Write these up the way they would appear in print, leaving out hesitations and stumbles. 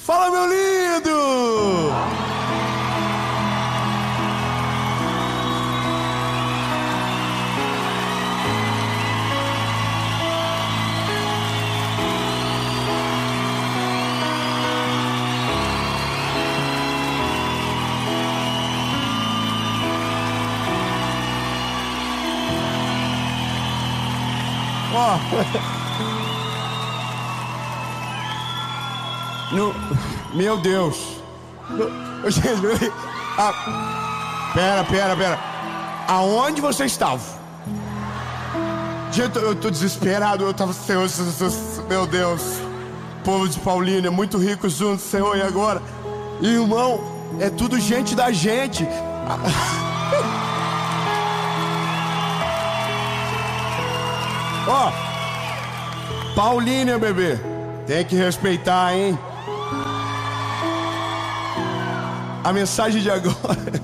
Fala, meu lindo! Ó, meu Deus. Gente, pera. Aonde você estava? Gente, eu tô desesperado. Eu tava, Senhor, meu Deus. Povo de Paulínia, muito rico junto, Senhor, e agora? Irmão, é tudo gente da gente. Ó, Paulínia, bebê, tem que respeitar, hein? A mensagem de agora.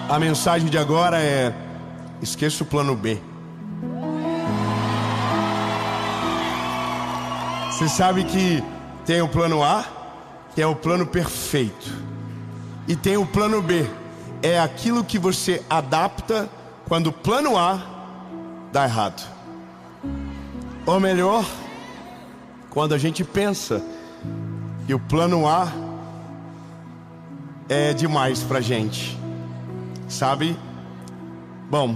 A mensagem de agora é: esqueça o plano B. Você sabe que tem o plano A, que é o plano perfeito, e tem o plano B. É aquilo que você adapta quando o plano A dá errado. Ou melhor, quando a gente pensa que o plano A é demais pra gente, sabe? Bom,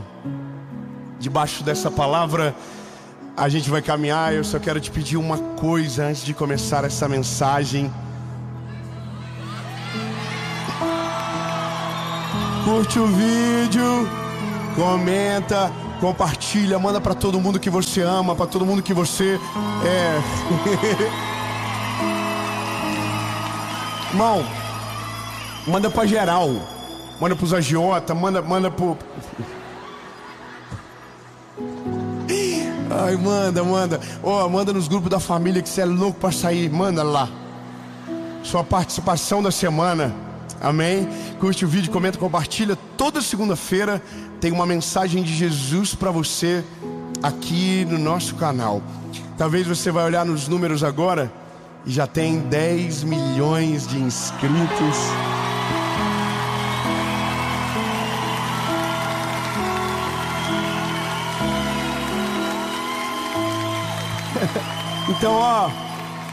debaixo dessa palavra a gente vai caminhar. Eu só quero te pedir uma coisa antes de começar essa mensagem. Curte o vídeo, comenta, compartilha, manda pra todo mundo que você ama, pra todo mundo que você é. Irmão, manda pra geral, manda pros agiota, manda pro... Ai, manda. Ó, manda nos grupos da família que você é louco pra sair, manda lá. Sua participação da semana. Amém? Curte o vídeo, comenta, compartilha. Toda segunda-feira tem uma mensagem de Jesus para você aqui no nosso canal. Talvez você vai olhar nos números agora e já tem 10 milhões de inscritos. Então, ó,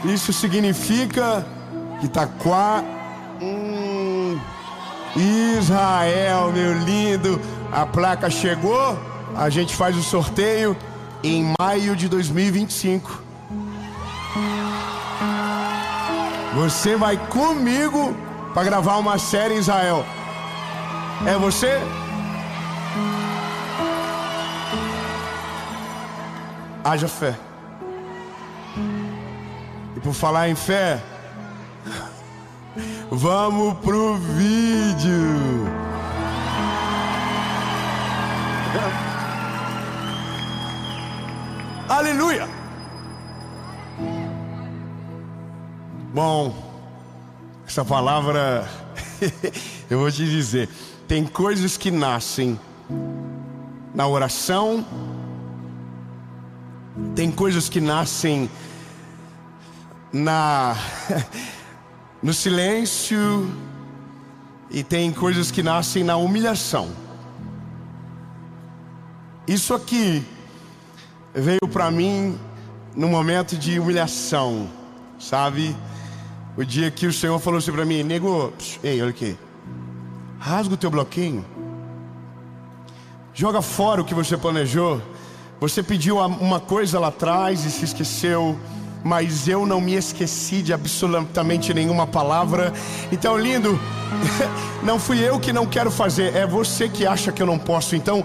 isso significa que tá Israel, meu lindo, a placa chegou. A gente faz o sorteio em maio de 2025. Você vai comigo para gravar uma série em Israel. É você? Haja fé. E por falar em fé, vamos pro vídeo. Aleluia. Bom, essa palavra eu vou te dizer, tem coisas que nascem na oração, tem coisas que nascem no silêncio, e tem coisas que nascem na humilhação. Isso aqui veio para mim num momento de humilhação, sabe? O dia que o Senhor falou assim para mim: nego, ei, olha aqui, rasga o teu bloquinho, joga fora o que você planejou. Você pediu uma coisa lá atrás e se esqueceu, mas eu não me esqueci de absolutamente nenhuma palavra. Então, lindo, não fui eu que não quero fazer, é você que acha que eu não posso. Então,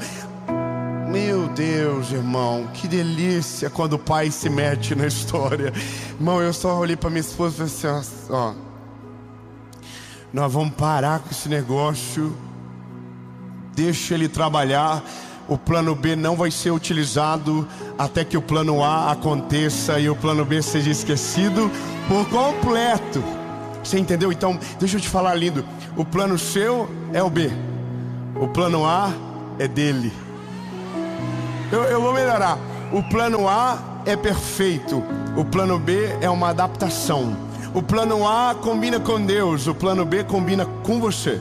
meu Deus, irmão, que delícia quando o pai se mete na história. Irmão, eu só olhei para minha esposa e falei assim: ó, nós vamos parar com esse negócio, deixa ele trabalhar. O plano B não vai ser utilizado até que o plano A aconteça e o plano B seja esquecido por completo. Você entendeu? Então, deixa eu te falar, lindo. O plano seu é o B, o plano A é dele. Eu vou melhorar. o plano A é perfeito, o plano B é uma adaptação. O plano A combina com Deus, o plano B combina com você.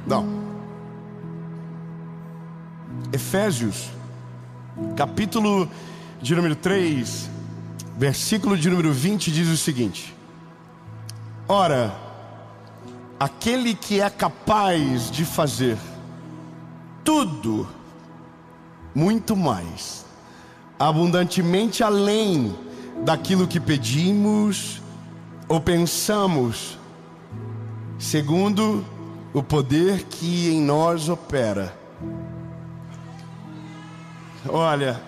Não. Efésios, capítulo de número 3, versículo de número 20 diz o seguinte: ora, aquele que é capaz de fazer tudo, muito mais, abundantemente além daquilo que pedimos ou pensamos, segundo o poder que em nós opera. Olha,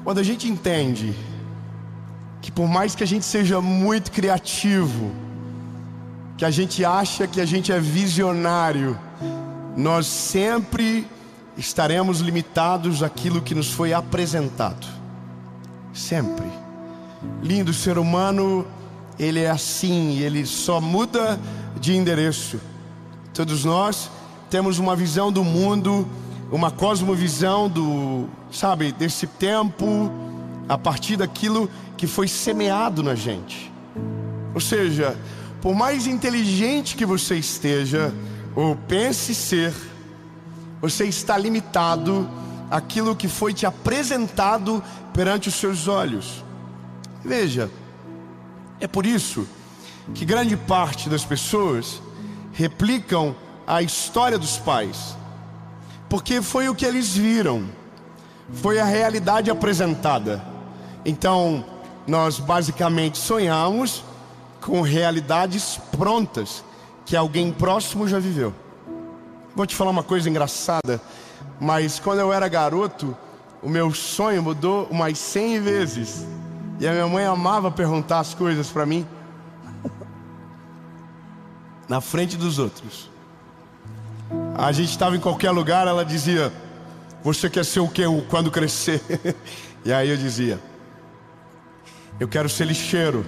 quando a gente entende que por mais que a gente seja muito criativo, que a gente acha que a gente é visionário, nós sempre estaremos limitados àquilo que nos foi apresentado. Sempre. Lindo, o ser humano, ele é assim, ele só muda de endereço. Todos nós temos uma visão do mundo, uma cosmovisão desse tempo, a partir daquilo que foi semeado na gente. Ou seja, por mais inteligente que você esteja, ou pense ser, você está limitado àquilo que foi te apresentado perante os seus olhos. Veja, é por isso que grande parte das pessoas replicam a história dos pais, porque foi o que eles viram, foi a realidade apresentada. Então, nós basicamente sonhamos com realidades prontas que alguém próximo já viveu. Vou te falar uma coisa engraçada, mas quando eu era garoto, o meu sonho mudou umas 100 vezes. E a minha mãe amava perguntar as coisas para mim na frente dos outros. A gente estava em qualquer lugar, ela dizia: você quer ser o que quando crescer? E aí eu dizia: eu quero ser lixeiro.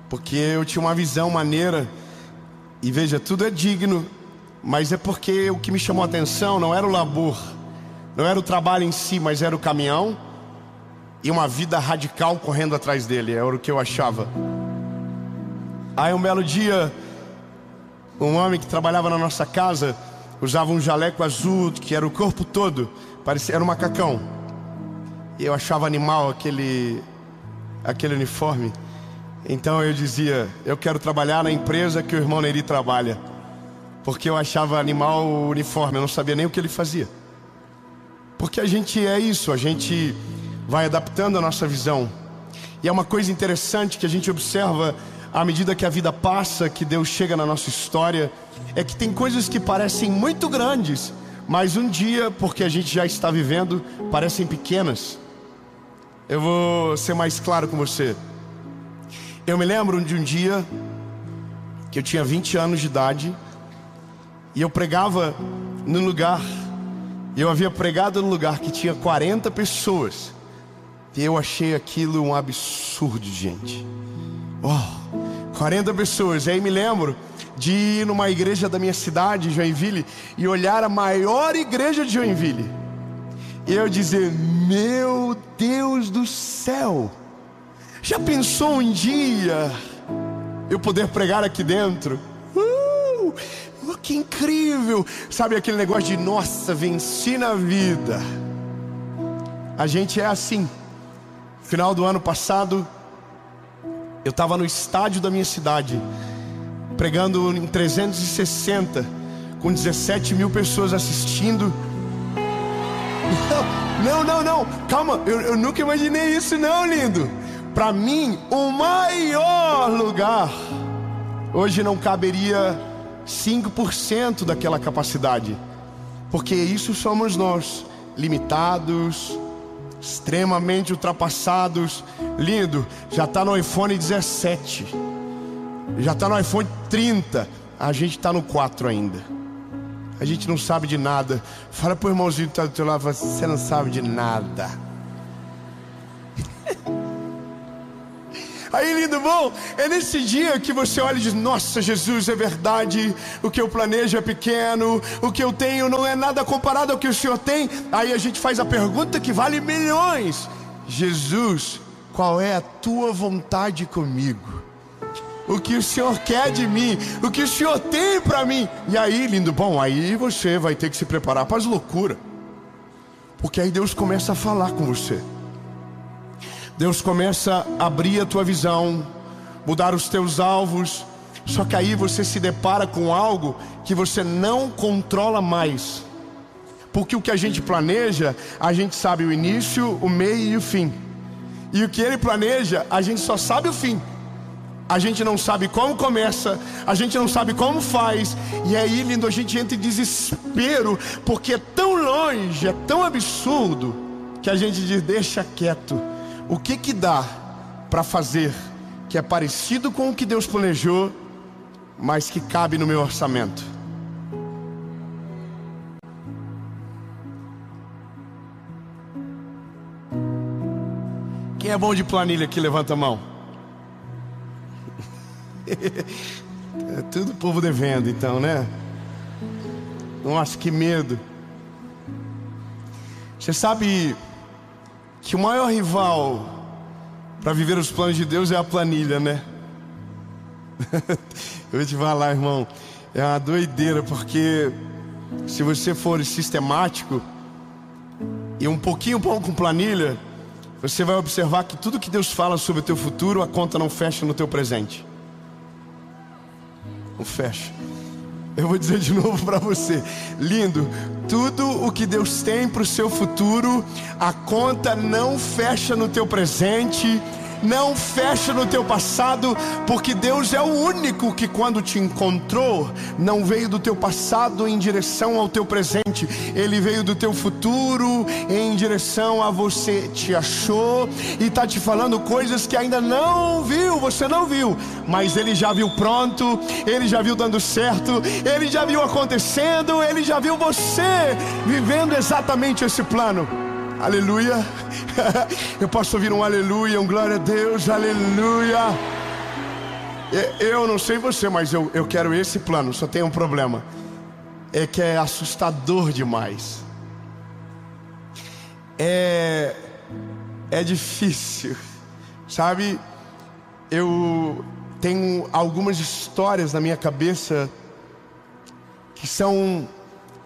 Porque eu tinha uma visão maneira. E veja, tudo é digno, mas é porque o que me chamou a atenção não era o labor, não era o trabalho em si, mas era o caminhão e uma vida radical correndo atrás dele. Era o que eu achava. Aí um belo dia, um homem que trabalhava na nossa casa usava um jaleco azul, que era o corpo todo, parecia, era um macacão. E eu achava animal aquele uniforme. Então eu dizia: eu quero trabalhar na empresa que o irmão Neri trabalha. Porque eu achava animal o uniforme, eu não sabia nem o que ele fazia. Porque a gente é isso, a gente vai adaptando a nossa visão. E é uma coisa interessante que a gente observa à medida que a vida passa, que Deus chega na nossa história, é que tem coisas que parecem muito grandes, mas um dia, porque a gente já está vivendo, parecem pequenas. Eu vou ser mais claro com você. Eu me lembro de um dia que eu tinha 20 anos de idade e eu pregava num lugar, e eu havia pregado num lugar que tinha 40 pessoas, e eu achei aquilo um absurdo de gente. 40 pessoas. E aí me lembro de ir numa igreja da minha cidade, Joinville, e olhar a maior igreja de Joinville, e eu dizer: meu Deus do céu, já pensou um dia eu poder pregar aqui dentro? Que incrível! Sabe aquele negócio de nossa, venci na vida. A gente é assim. Final do ano passado, eu estava no estádio da minha cidade, pregando em 360, com 17 mil pessoas assistindo. Não, calma, eu nunca imaginei isso não, lindo. Para mim, o maior lugar hoje não caberia 5% daquela capacidade, porque isso somos nós, limitados, extremamente ultrapassados. Lindo, já está no iPhone 17, já está no iPhone 30, a gente está no 4 ainda. A gente não sabe de nada. Fala pro irmãozinho que está do teu lado: você não sabe de nada. Aí, lindo, bom, é nesse dia que você olha e diz: nossa, Jesus, é verdade, o que eu planejo é pequeno, o que eu tenho não é nada comparado ao que o Senhor tem. Aí a gente faz a pergunta que vale milhões: Jesus, qual é a tua vontade comigo? O que o Senhor quer de mim? O que o Senhor tem para mim? E aí, lindo, bom, aí você vai ter que se preparar para as loucuras, porque aí Deus começa a falar com você. Deus começa a abrir a tua visão, mudar os teus alvos. Só que aí você se depara com algo que você não controla mais, porque o que a gente planeja, a gente sabe o início, o meio e o fim. E o que Ele planeja, a gente só sabe o fim. A gente não sabe como começa, a gente não sabe como faz. E aí, lindo, a gente entra em desespero, porque é tão longe, é tão absurdo, que a gente diz: deixa quieto. O que dá para fazer que é parecido com o que Deus planejou, mas que cabe no meu orçamento? Quem é bom de planilha aqui, levanta a mão. É tudo o povo devendo, então, né? Nossa, que medo. Você sabe que o maior rival para viver os planos de Deus é a planilha, né? Eu vou te falar, irmão, é uma doideira, porque se você for sistemático e um pouquinho bom com planilha, você vai observar que tudo que Deus fala sobre o teu futuro, a conta não fecha no teu presente. Não fecha. Eu vou dizer de novo para você, lindo, tudo o que Deus tem para o seu futuro, a conta não fecha no teu presente, não fecha no teu passado, porque Deus é o único que, quando te encontrou, não veio do teu passado em direção ao teu presente, Ele veio do teu futuro em direção a você. Te achou e está te falando coisas que ainda não viu, você não viu, mas Ele já viu pronto, Ele já viu dando certo, Ele já viu acontecendo, Ele já viu você vivendo exatamente esse plano. Aleluia. Eu posso ouvir um aleluia, um glória a Deus, aleluia. Eu não sei você, mas eu quero esse plano. Só tem um problema, é que é assustador demais. É difícil, sabe? Eu tenho algumas histórias na minha cabeça que são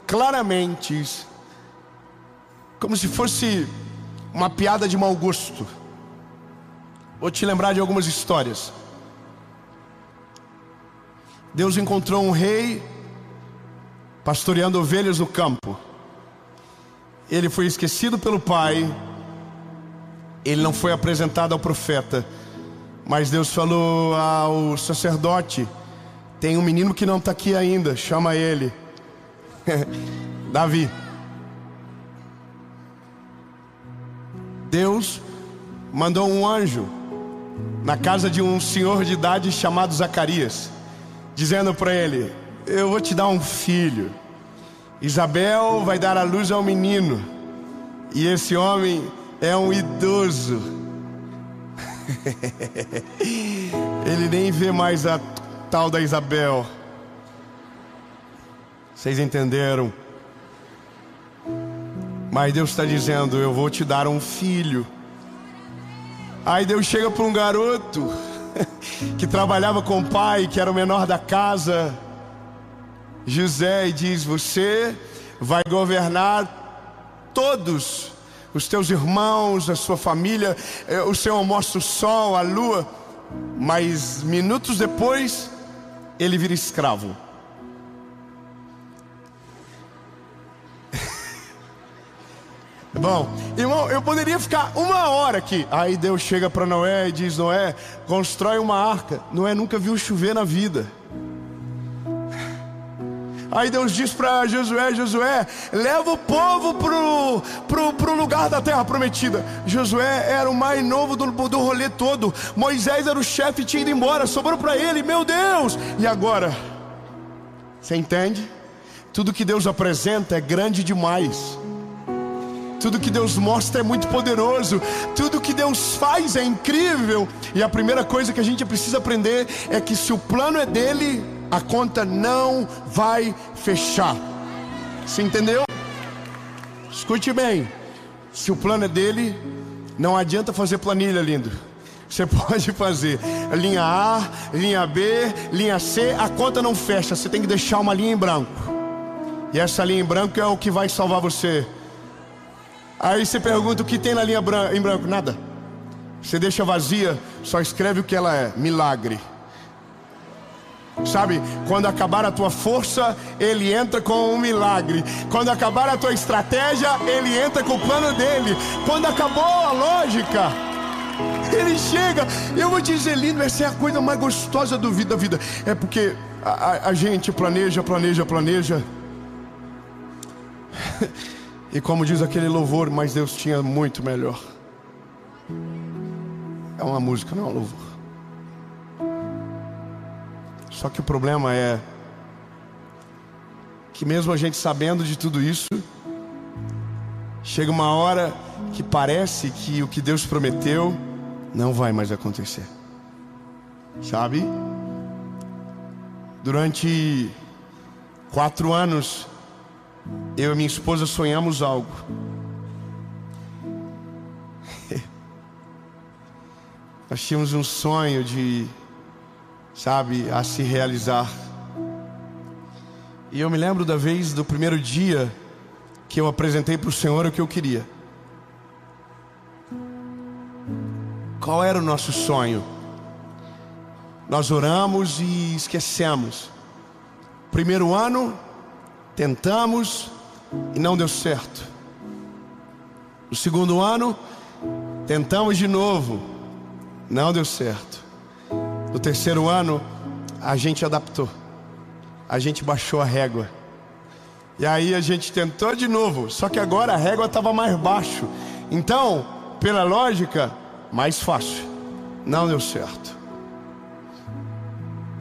claramente como se fosse uma piada de mau gosto. Vou te lembrar de algumas histórias. Deus encontrou um rei pastoreando ovelhas no campo. Ele foi esquecido pelo pai. Ele não foi apresentado ao profeta, mas Deus falou ao sacerdote: tem um menino que não está aqui ainda, chama ele. Davi. Deus mandou um anjo na casa de um senhor de idade chamado Zacarias, dizendo para ele: eu vou te dar um filho. Isabel vai dar à luz a um menino, e esse homem é um idoso. Ele nem vê mais a tal da Isabel. Vocês entenderam? Mas Deus está dizendo: eu vou te dar um filho. Aí Deus chega para um garoto que trabalhava com o pai, que era o menor da casa, José, e diz: você vai governar todos os teus irmãos, a sua família. O Senhor mostra o sol, a lua, mas minutos depois ele vira escravo. Bom, irmão, eu poderia ficar uma hora aqui. Aí Deus chega para Noé e diz: Noé, constrói uma arca. Noé nunca viu chover na vida. Aí Deus diz para Josué: Josué, leva o povo pro lugar da terra prometida. Josué era o mais novo do rolê todo. Moisés era o chefe e tinha ido embora, sobrou para ele. Meu Deus! E agora? Você entende? Tudo que Deus apresenta é grande demais. Tudo que Deus mostra é muito poderoso. Tudo que Deus faz é incrível. E a primeira coisa que a gente precisa aprender é que se o plano é dele, a conta não vai fechar. Você entendeu? Escute bem. Se o plano é dele, não adianta fazer planilha, lindo. Você pode fazer linha A, linha B, linha C, a conta não fecha. Você tem que deixar uma linha em branco. E essa linha em branco é o que vai salvar você. Aí você pergunta o que tem na linha em branco. Nada. Você deixa vazia, só escreve o que ela é: milagre. Sabe, quando acabar a tua força, ele entra com um milagre. Quando acabar a tua estratégia, ele entra com o plano dele. Quando acabou a lógica, ele chega. Eu vou dizer, lindo, essa é a coisa mais gostosa da vida. É porque a gente planeja. E como diz aquele louvor, mas Deus tinha muito melhor. É uma música, não é um louvor. Só que o problema é que mesmo a gente sabendo de tudo isso, chega uma hora que parece que o que Deus prometeu não vai mais acontecer. Sabe? Durante 4 anos, eu e minha esposa sonhamos algo. Nós tínhamos um sonho a se realizar. E eu me lembro da vez do primeiro dia que eu apresentei para o Senhor o que eu queria. Qual era o nosso sonho? Nós oramos e esquecemos. Primeiro ano, tentamos e não deu certo. No segundo ano, tentamos de novo, não deu certo. No terceiro ano, a gente adaptou. A gente baixou a régua. E aí a gente tentou de novo, só que agora a régua estava mais baixo. Então, pela lógica, mais fácil. Não deu certo.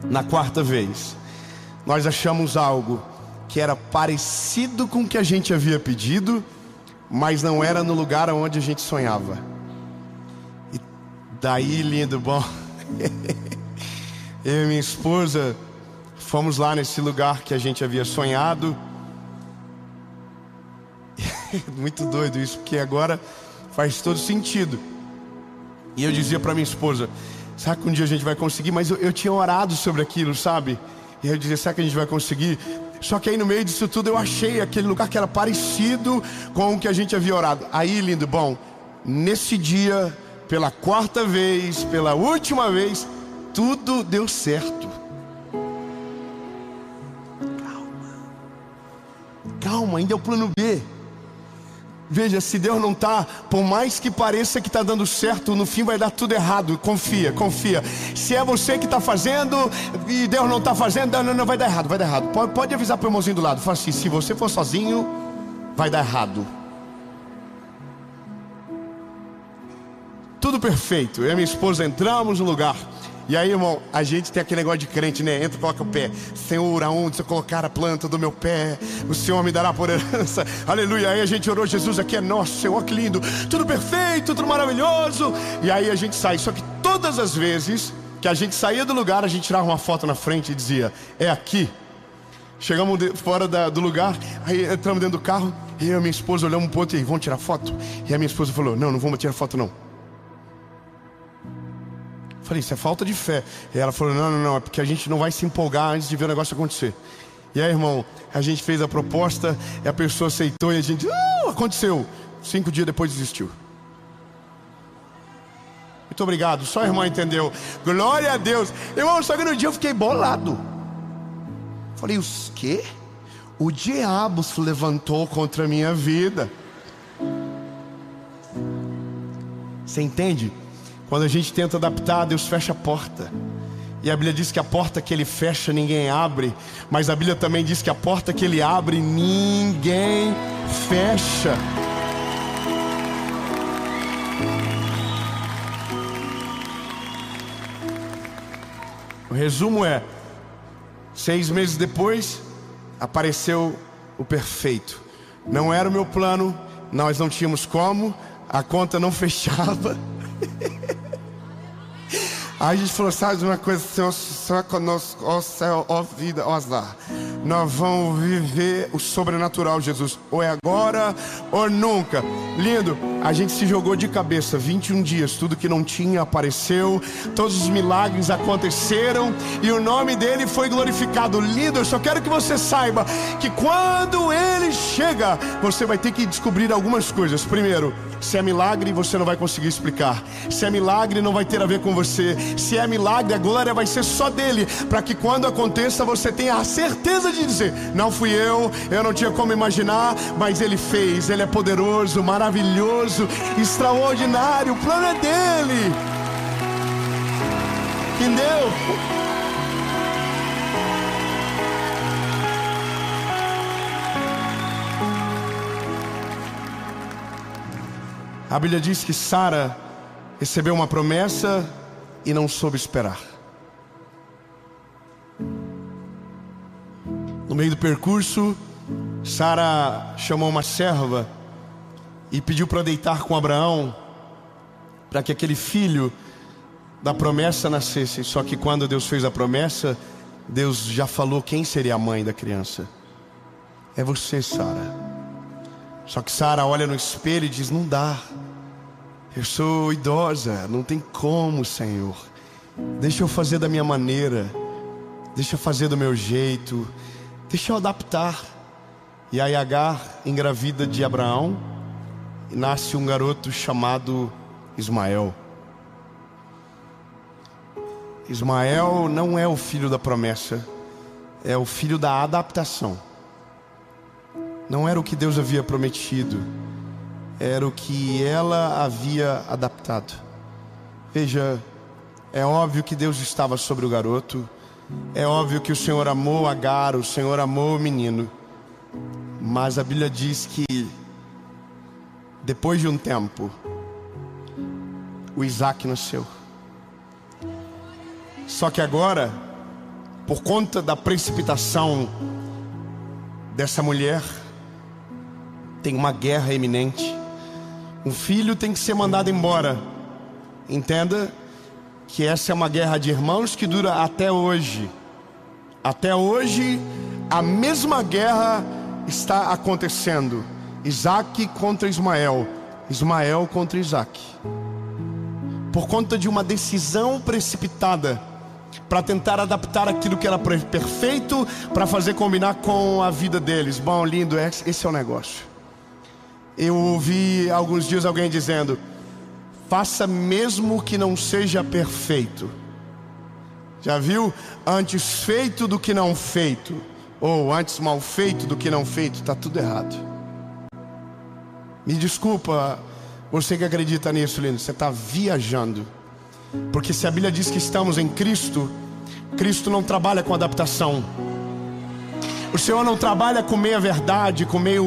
Na quarta vez, nós achamos algo que era parecido com o que a gente havia pedido, mas não era no lugar onde a gente sonhava. E daí, lindo, bom, eu e minha esposa fomos lá nesse lugar que a gente havia sonhado. Muito doido isso, porque agora faz todo sentido. E eu dizia para minha esposa: será que um dia a gente vai conseguir? Mas eu tinha orado sobre aquilo, sabe? E eu dizia: será que a gente vai conseguir? Só que aí no meio disso tudo eu achei aquele lugar que era parecido com o que a gente havia orado. Aí, lindo, bom, nesse dia, pela quarta vez, pela última vez, tudo deu certo. Calma, ainda é o plano B. Veja, se Deus não está, por mais que pareça que está dando certo, no fim vai dar tudo errado. Confia. Se é você que está fazendo e Deus não está fazendo, não, vai dar errado. Pode avisar para o irmãozinho do lado. Fala assim: se você for sozinho, vai dar errado. Tudo perfeito. Eu e minha esposa entramos no lugar. E aí, irmão, a gente tem aquele negócio de crente, né? Entra e coloca o pé. Senhor, aonde você colocar a planta do meu pé, o Senhor me dará por herança. Aleluia. Aí a gente orou: Jesus, aqui é nosso, Senhor, que lindo. Tudo perfeito, tudo maravilhoso. E aí a gente sai. Só que todas as vezes que a gente saía do lugar, a gente tirava uma foto na frente e dizia: é aqui. Chegamos fora do lugar, aí entramos dentro do carro. E eu e minha esposa olhamos um pro outro e: vamos tirar foto? E a minha esposa falou: não vamos tirar foto não. Falei: isso é falta de fé. E ela falou: não, é porque a gente não vai se empolgar antes de ver o negócio acontecer. E aí, irmão, a gente fez a proposta e a pessoa aceitou e a gente, aconteceu. 5 dias depois desistiu. Muito obrigado, só a irmã entendeu. Glória a Deus. Irmão, só que no dia eu fiquei bolado. Falei: o quê? O diabo se levantou contra a minha vida. Você entende? Quando a gente tenta adaptar, Deus fecha a porta. E a Bíblia diz que a porta que Ele fecha, ninguém abre. Mas a Bíblia também diz que a porta que Ele abre, ninguém fecha. O resumo é: 6 meses depois, apareceu o perfeito. Não era o meu plano, nós não tínhamos como, a conta não fechava. Aí a gente falou, sabe de uma coisa, Senhor, só conosco, ó céu, ó vida, ó azar. Nós vamos viver o sobrenatural, Jesus. Ou é agora, ou nunca. Lindo, a gente se jogou de cabeça, 21 dias, tudo que não tinha apareceu, todos os milagres aconteceram, e o nome dele foi glorificado. Lindo, eu só quero que você saiba, que quando ele chega, você vai ter que descobrir algumas coisas. Primeiro, se é milagre, você não vai conseguir explicar. Se é milagre, não vai ter a ver com você. Se é milagre, a glória vai ser só dele, para que quando aconteça, você tenha a certeza de dizer, não fui eu não tinha como imaginar, mas ele fez. Ele é poderoso, maravilhoso, extraordinário, o plano é dele. Entendeu? A Bíblia diz que Sara recebeu uma promessa e não soube esperar. No meio do percurso, Sara chamou uma serva e pediu para deitar com Abraão, para que aquele filho da promessa nascesse. Só que quando Deus fez a promessa, Deus já falou quem seria a mãe da criança. É você, Sara. Só que Sara olha no espelho e diz, não dá, eu sou idosa, não tem como, Senhor. Deixa eu fazer da minha maneira, deixa eu fazer do meu jeito, deixa eu adaptar. E aí Agar engravida de Abraão e nasce um garoto chamado Ismael. Ismael não é o filho da promessa, é o filho da adaptação. Não era o que Deus havia prometido, era o que ela havia adaptado. Veja, é óbvio que Deus estava sobre o garoto, é óbvio que o Senhor amou Agar, o Senhor amou o menino. Mas a Bíblia diz que depois de um tempo, o Isaac nasceu. Só que agora, por conta da precipitação dessa mulher, tem uma guerra iminente. Um filho tem que ser mandado embora. Entenda que essa é uma guerra de irmãos que dura até hoje. Até hoje, a mesma guerra está acontecendo. Isaac contra Ismael, Ismael contra Isaac. Por conta de uma decisão precipitada, para tentar adaptar aquilo que era perfeito, para fazer combinar com a vida deles. Bom, lindo, esse é o negócio. Eu ouvi alguns dias alguém dizendo, faça mesmo que não seja perfeito. Já viu? Antes feito do que não feito, ou antes mal feito do que não feito. Está tudo errado. Me desculpa, você que acredita nisso, lindo, você está viajando. Porque se a Bíblia diz que estamos em Cristo, Cristo não trabalha com adaptação. O Senhor não trabalha com meia verdade, com meia...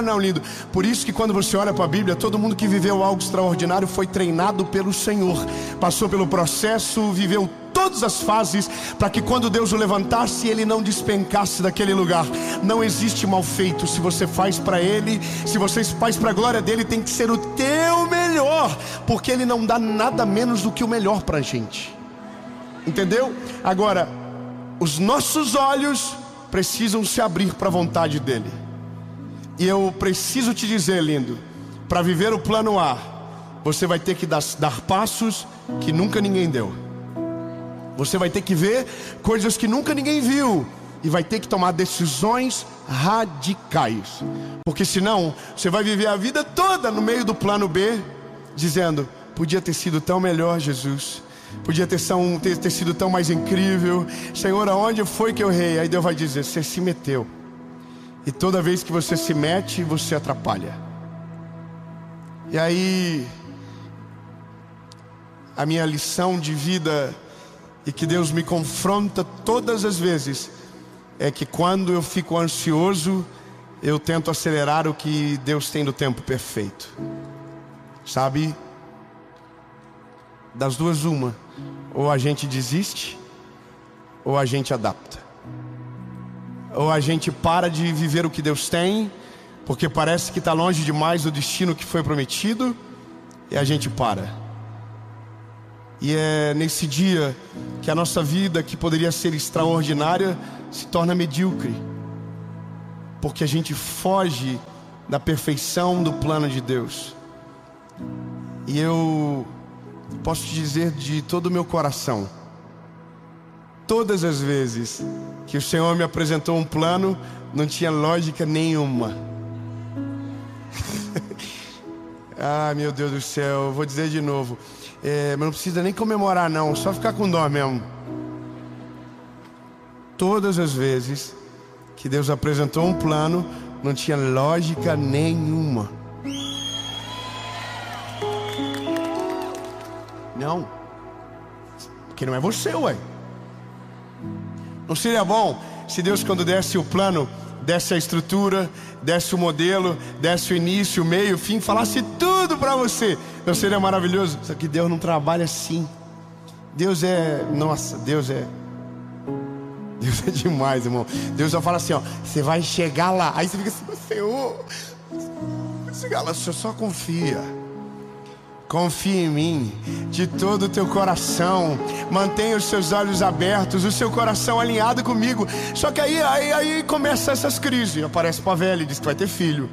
Não, lindo. Por isso que quando você olha para a Bíblia, todo mundo que viveu algo extraordinário foi treinado pelo Senhor. Passou pelo processo, viveu todas as fases, para que quando Deus o levantasse, ele não despencasse daquele lugar. Não existe mal feito. Se você faz para ele, se você faz para a glória dele, tem que ser o teu melhor, porque ele não dá nada menos do que o melhor para a gente. Entendeu? Agora, os nossos olhos precisam se abrir para a vontade dele. E eu preciso te dizer, lindo, para viver o plano A, você vai ter que dar passos que nunca ninguém deu. Você vai ter que ver coisas que nunca ninguém viu, e vai ter que tomar decisões radicais. Porque senão você vai viver a vida toda no meio do plano B, dizendo, podia ter sido tão melhor, Jesus, podia ter sido tão mais incrível. Senhor, aonde foi que eu errei? Aí Deus vai dizer, você se meteu. E toda vez que você se mete, você atrapalha. E aí, a minha lição de vida, e que Deus me confronta todas as vezes, é que quando eu fico ansioso, eu tento acelerar o que Deus tem no tempo perfeito. Sabe? Das duas uma, ou a gente desiste, ou a gente adapta. Ou a gente para de viver o que Deus tem, porque parece que está longe demais do destino que foi prometido, e a gente para. E é nesse dia que a nossa vida, que poderia ser extraordinária, se torna medíocre, porque a gente foge da perfeição do plano de Deus. E eu posso te dizer de todo o meu coração, todas as vezes que o Senhor me apresentou um plano, não tinha lógica nenhuma. Ah, meu Deus do céu, eu vou dizer de novo, mas não precisa nem comemorar não, só ficar com dó mesmo. Todas as vezes que Deus apresentou um plano, não tinha lógica nenhuma. Não, porque não é você, ué. Não seria bom se Deus, quando desse o plano, desse a estrutura, desse o modelo, desse o início, o meio, o fim, falasse tudo para você? Não seria maravilhoso? Só que Deus não trabalha assim. Deus é, nossa, Deus é demais, irmão. Deus só fala assim, ó, você vai chegar lá. Aí você fica assim, Senhor, vai chegar lá, você só confia. Confia em mim, de todo o teu coração. Mantenha os seus olhos abertos, o seu coração alinhado comigo. Só que aí começa essas crises. Aparece para a velha e diz que vai ter filho.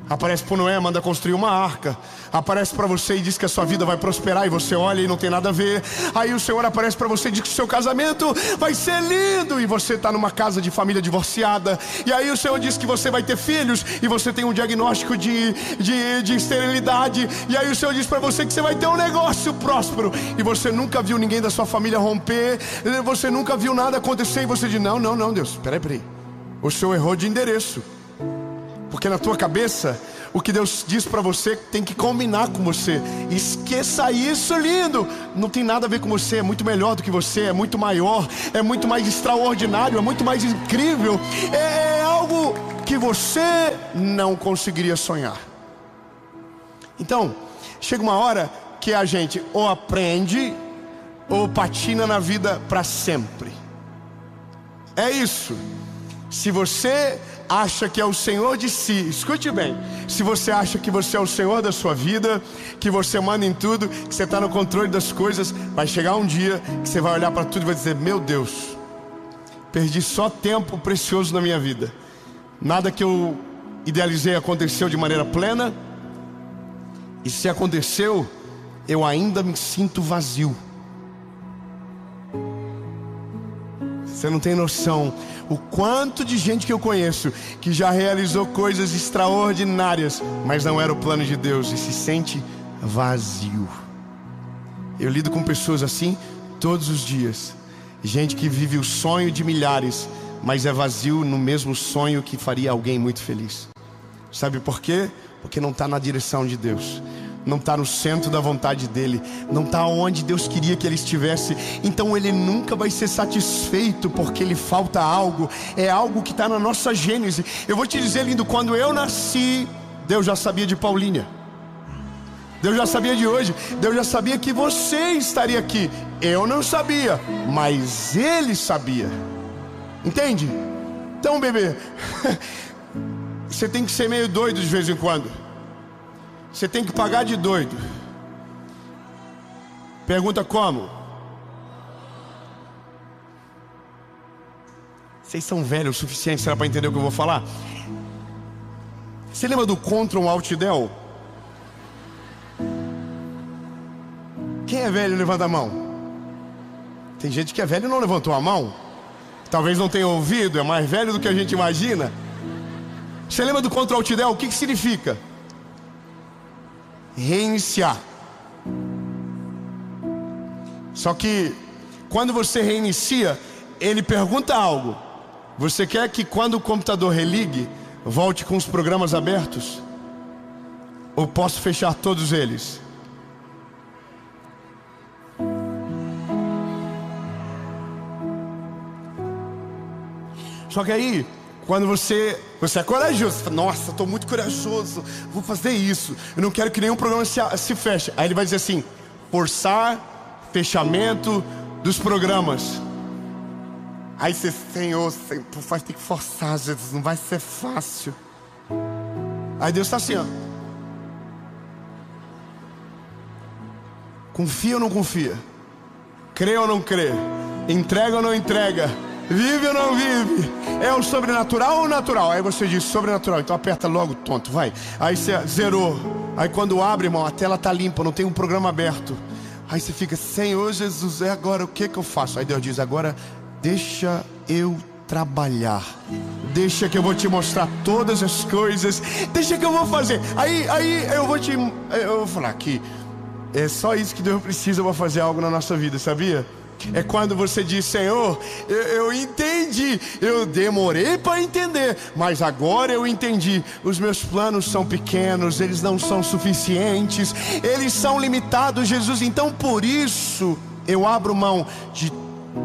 Aparece para Noé, manda construir uma arca. Aparece para você e diz que a sua vida vai prosperar, e você olha e não tem nada a ver. Aí o Senhor aparece para você e diz que o seu casamento vai ser lindo, e você está numa casa de família divorciada. E aí o Senhor diz que você vai ter filhos, e você tem um diagnóstico de esterilidade. E aí o Senhor diz para você que você vai ter um negócio próspero, e você nunca viu ninguém da sua família romper, você nunca viu nada acontecer, e você diz, não Deus, peraí, o Senhor errou de endereço. Porque na tua cabeça, o que Deus diz para você tem que combinar com você. Esqueça isso, lindo. Não tem nada a ver com você, é muito melhor do que você, é muito maior, é muito mais extraordinário, é muito mais incrível. É algo que você não conseguiria sonhar. Então, chega uma hora que a gente ou aprende ou patina na vida para sempre. É isso. Se você acha que é o Senhor de si, escute bem, se você acha que você é o Senhor da sua vida, que você manda em tudo, que você está no controle das coisas, vai chegar um dia que você vai olhar para tudo e vai dizer, meu Deus, perdi só tempo precioso na minha vida. Nada que eu idealizei aconteceu de maneira plena, e se aconteceu, eu ainda me sinto vazio. Você não tem noção o quanto de gente que eu conheço que já realizou coisas extraordinárias, mas não era o plano de Deus, e se sente vazio. Eu lido com pessoas assim todos os dias. Gente que vive o sonho de milhares, mas é vazio no mesmo sonho que faria alguém muito feliz. Sabe por quê? Porque não está na direção de Deus, não está no centro da vontade dele, não está onde Deus queria que ele estivesse. Então ele nunca vai ser satisfeito porque lhe falta algo. É algo que está na nossa gênese. Eu vou te dizer, lindo, quando eu nasci, Deus já sabia de Paulinha, Deus já sabia de hoje, Deus já sabia que você estaria aqui. Eu não sabia, mas ele sabia. Entende? Então, bebê, você tem que ser meio doido de vez em quando. Você tem que pagar de doido. Pergunta como? Vocês são velhos o suficiente, será para entender o que eu vou falar? Você lembra do Ctrl Alt Del? Quem é velho, levanta a mão. Tem gente que é velho e não levantou a mão. Talvez não tenha ouvido, é mais velho do que a gente imagina. Você lembra do Ctrl Alt Del? O que significa? Reiniciar. Só que quando você reinicia, ele pergunta algo. Você quer que quando o computador religue, volte com os programas abertos? Ou posso fechar todos eles? Só que aí, quando você é corajoso, você fala, nossa, estou muito corajoso, vou fazer isso, eu não quero que nenhum programa se feche. Aí ele vai dizer assim, forçar fechamento dos programas. Aí você, Senhor, vai ter que forçar, Jesus, não vai ser fácil. Aí Deus está assim, ó. Confia ou não confia? Crê ou não crê? Entrega ou não entrega? Vive ou não vive? É o sobrenatural ou o natural? Aí você diz sobrenatural, então aperta logo, tonto, vai. Aí você zerou. Aí quando abre, irmão, a tela tá limpa, não tem um programa aberto. Aí você fica, Senhor Jesus, agora o que eu faço? Aí Deus diz, agora deixa eu trabalhar. Deixa que eu vou te mostrar todas as coisas. Deixa que eu vou fazer. Aí eu vou falar que é só isso que Deus precisa para fazer algo na nossa vida, sabia? É quando você diz, Senhor, eu entendi, eu demorei para entender, mas agora eu entendi. Os meus planos são pequenos, eles não são suficientes, eles são limitados, Jesus. Então por isso eu abro mão de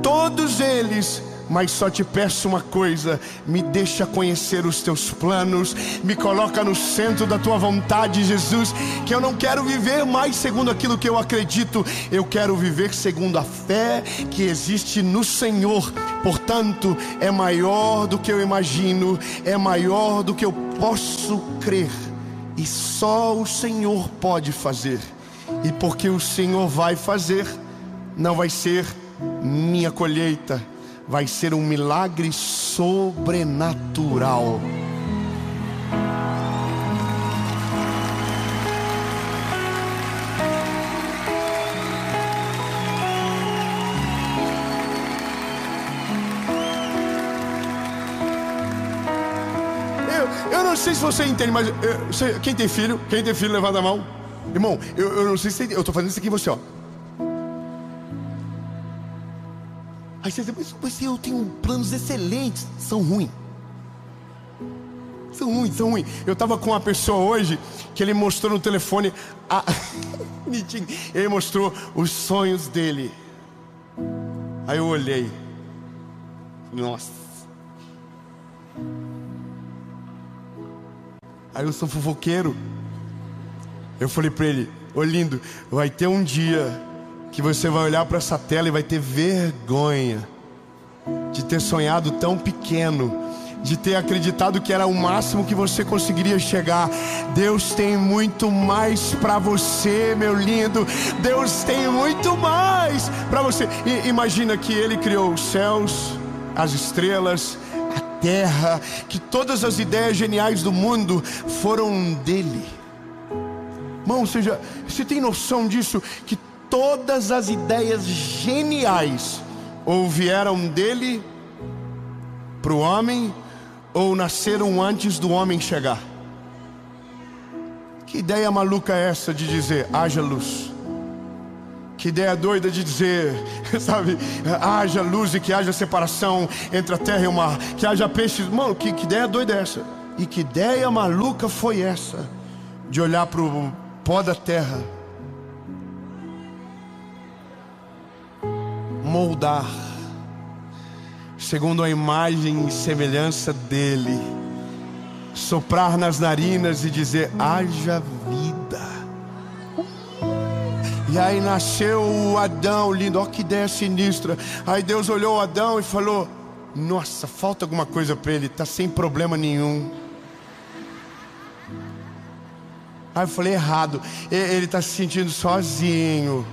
todos eles, mas só te peço uma coisa: me deixa conhecer os teus planos, me coloca no centro da tua vontade, Jesus. Que eu não quero viver mais segundo aquilo que eu acredito, eu quero viver segundo a fé que existe no Senhor. Portanto, é maior do que eu imagino, é maior do que eu posso crer, e só o Senhor pode fazer. E porque o Senhor vai fazer, não vai ser minha colheita, vai ser um milagre sobrenatural. Eu não sei se você entende, mas quem tem filho, levanta a mão. Irmão, eu não sei se eu estou fazendo isso aqui em você, ó. Aí você diz, mas eu tenho planos excelentes. São ruins. Eu estava com uma pessoa hoje que ele mostrou no telefone ele mostrou os sonhos dele. Aí eu olhei, nossa. Aí eu sou fofoqueiro. Eu falei para ele, ô lindo, vai ter um dia que você vai olhar para essa tela e vai ter vergonha de ter sonhado tão pequeno, de ter acreditado que era o máximo que você conseguiria chegar. Deus tem muito mais para você, meu lindo. Deus tem muito mais para você. E imagina que Ele criou os céus, as estrelas, a terra, que todas as ideias geniais do mundo foram dele. Irmão, você tem noção disso? Que todas as ideias geniais ou vieram dele para o homem, ou nasceram antes do homem chegar. Que ideia maluca é essa de dizer, haja luz? Que ideia doida de dizer, sabe, haja luz e que haja separação entre a terra e o mar, que haja peixes. Mano, que ideia doida é essa? E que ideia maluca foi essa de olhar para o pó da terra, moldar segundo a imagem e semelhança dele, soprar nas narinas e dizer, haja vida. E aí nasceu o Adão, lindo, olha que ideia sinistra. Aí Deus olhou o Adão e falou, nossa, falta alguma coisa para ele, está sem problema nenhum. Aí eu falei, errado, ele está se sentindo sozinho.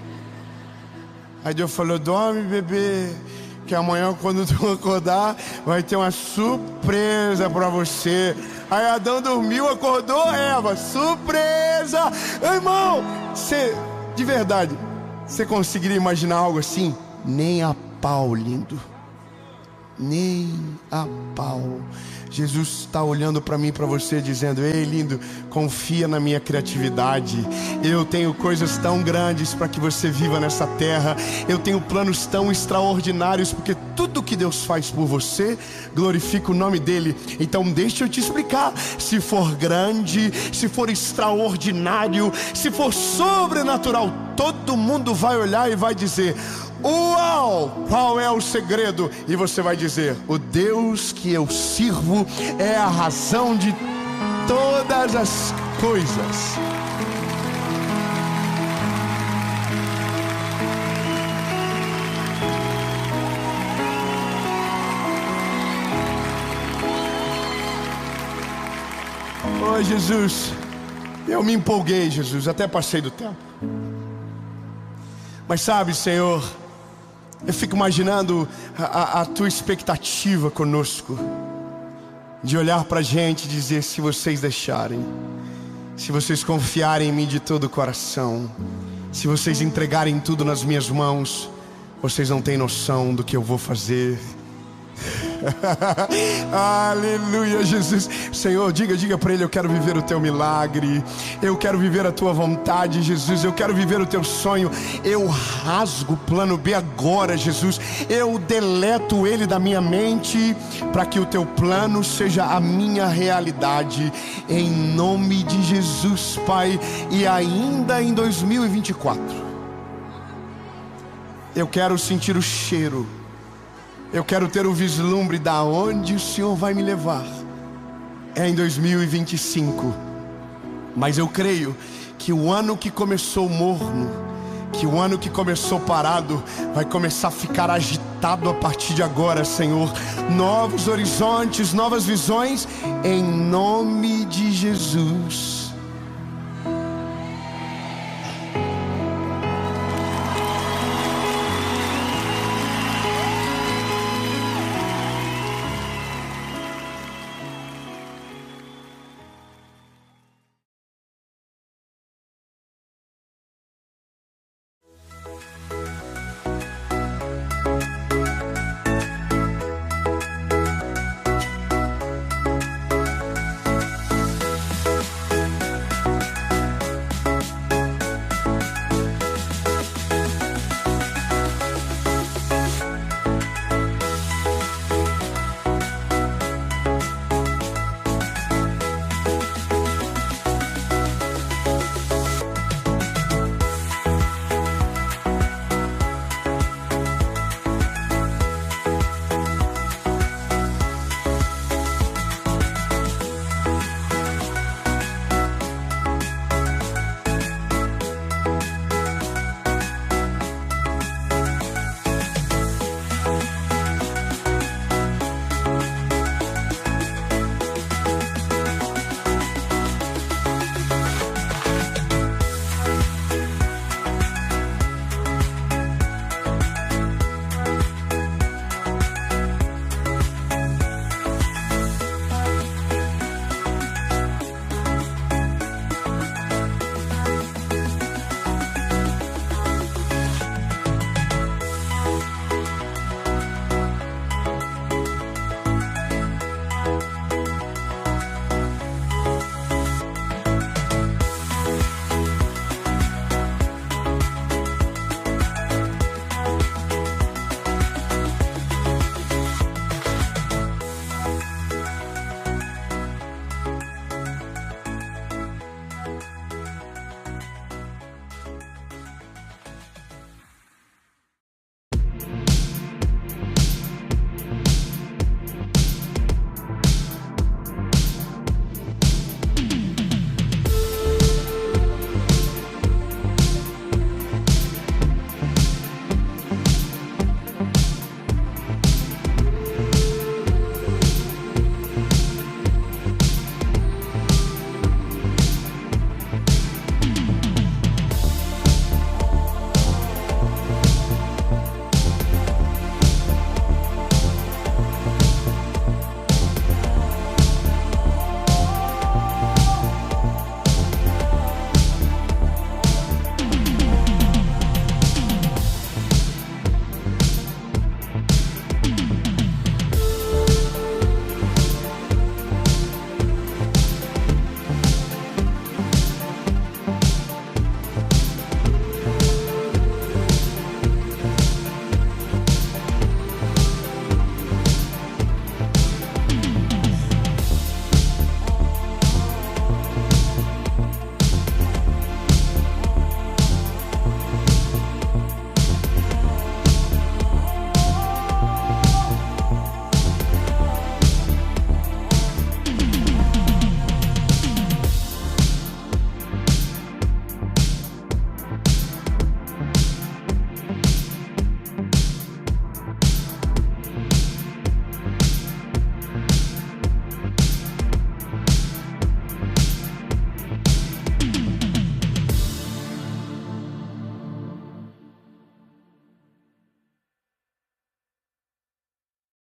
Aí Deus falou, dorme, bebê, que amanhã quando tu acordar vai ter uma surpresa para você. Aí Adão dormiu, acordou Eva, surpresa. Irmão, de verdade, você conseguiria imaginar algo assim? Nem a pau, lindo. Nem a pau. Jesus está olhando para mim e para você dizendo, ei lindo, confia na minha criatividade. Eu tenho coisas tão grandes para que você viva nessa terra. Eu tenho planos tão extraordinários, porque tudo que Deus faz por você glorifica o nome dele. Então deixa eu te explicar. Se for grande, se for extraordinário, se for sobrenatural, todo mundo vai olhar e vai dizer, uau, qual é o segredo? E você vai dizer, o Deus que eu sirvo é a razão de todas as coisas. Oh, Jesus, eu me empolguei, Jesus, até passei do tempo. Mas sabe, Senhor, eu fico imaginando a tua expectativa conosco, de olhar pra gente e dizer: se vocês deixarem, se vocês confiarem em mim de todo o coração, se vocês entregarem tudo nas minhas mãos, vocês não têm noção do que eu vou fazer. Aleluia, Jesus. Senhor, diga para ele: eu quero viver o teu milagre, eu quero viver a tua vontade, Jesus, eu quero viver o teu sonho. Eu rasgo o plano B agora, Jesus, eu deleto ele da minha mente, para que o teu plano seja a minha realidade, em nome de Jesus, Pai. E ainda em 2024 eu quero sentir o cheiro, eu quero ter o vislumbre da onde o Senhor vai me levar. É em 2025. Mas eu creio que o ano que começou morno, que o ano que começou parado, vai começar a ficar agitado a partir de agora, Senhor. Novos horizontes, novas visões, em nome de Jesus.